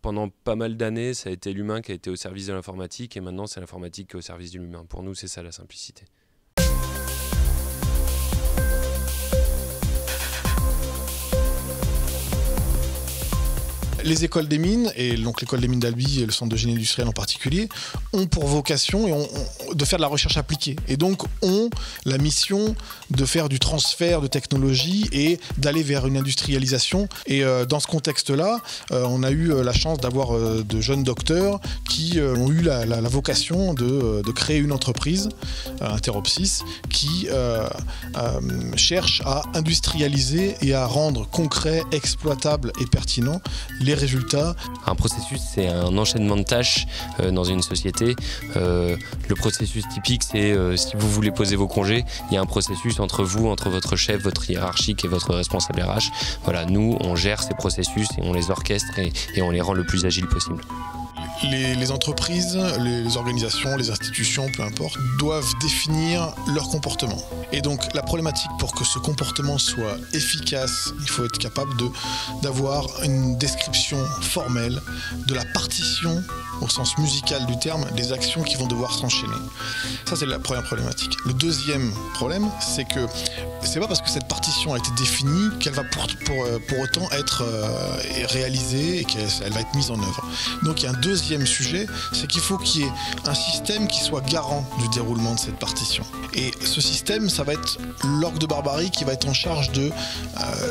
Pendant pas mal d'années, ça a été l'humain qui a été au service de l'informatique et maintenant c'est l'informatique qui est au service de l'humain. Pour nous, c'est ça la simplicité. Les écoles des mines, et donc l'école des mines d'Albi et le centre de génie industriel en particulier, ont pour vocation de faire de la recherche appliquée. Et donc ont la mission de faire du transfert de technologie et d'aller vers une industrialisation. Et dans ce contexte-là, on a eu la chance d'avoir de jeunes docteurs qui ont eu la vocation de créer une entreprise, Interopsys, qui cherche à industrialiser et à rendre concret, exploitable et pertinent les résultats. Un processus, c'est un enchaînement de tâches dans une société. Le processus typique, c'est si vous voulez poser vos congés, il y a un processus entre vous, entre votre chef, votre hiérarchique et votre responsable RH. Voilà, nous, on gère ces processus et on les orchestre et on les rend le plus agiles possible. Les entreprises, les organisations, les institutions, peu importe, doivent définir leur comportement. Et donc la problématique pour que ce comportement soit efficace, il faut être capable d'avoir une description formelle de la partition, au sens musical du terme, des actions qui vont devoir s'enchaîner. Ça, c'est la première problématique. Le deuxième problème, c'est que c'est pas parce que cette partition a été définie qu'elle va pour autant être réalisée et qu'elle va être mise en œuvre. Donc il y a un deuxième sujet, c'est qu'il faut qu'il y ait un système qui soit garant du déroulement de cette partition. Et ce système, ça va être l'orgue de barbarie qui va être en charge de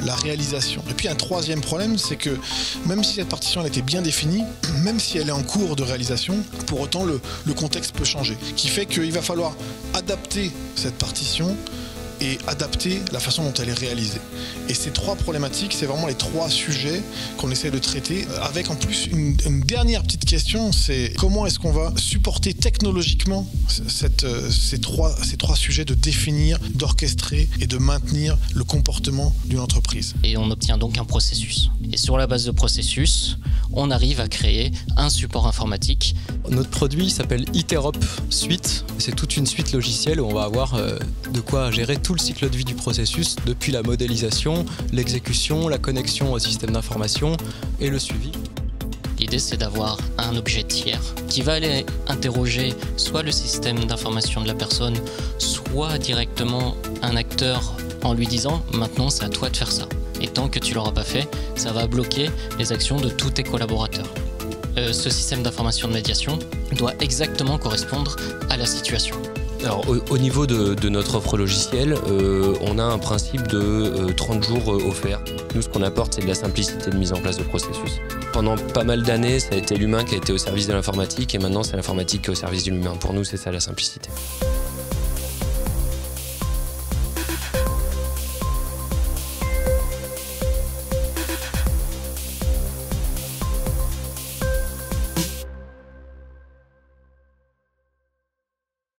la réalisation. Et puis un troisième problème, c'est que même si cette partition elle était bien définie, même si elle est en cours de réalisation, pour autant le contexte peut changer. Qui fait qu'il va falloir adapter cette partition et adapter la façon dont elle est réalisée. Et ces trois problématiques, c'est vraiment les trois sujets qu'on essaie de traiter, avec en plus une dernière petite question, c'est comment est-ce qu'on va supporter technologiquement ces trois sujets de définir, d'orchestrer et de maintenir le comportement d'une entreprise. Et on obtient donc un processus. Et sur la base de processus, on arrive à créer un support informatique. Notre produit s'appelle Iterop Suite. C'est toute une suite logicielle où on va avoir de quoi gérer tout le cycle de vie du processus, depuis la modélisation, l'exécution, la connexion au système d'information et le suivi. L'idée, c'est d'avoir un objet tiers qui va aller interroger soit le système d'information de la personne, soit directement un acteur en lui disant « maintenant, c'est à toi de faire ça ». Et tant que tu ne l'auras pas fait, ça va bloquer les actions de tous tes collaborateurs. Ce système d'information de médiation doit exactement correspondre à la situation. Alors, au niveau de notre offre logicielle, on a un principe de 30 jours offerts. Nous, ce qu'on apporte, c'est de la simplicité de mise en place de processus. Pendant pas mal d'années, ça a été l'humain qui a été au service de l'informatique et maintenant, c'est l'informatique qui est au service de l'humain. Pour nous, c'est ça la simplicité.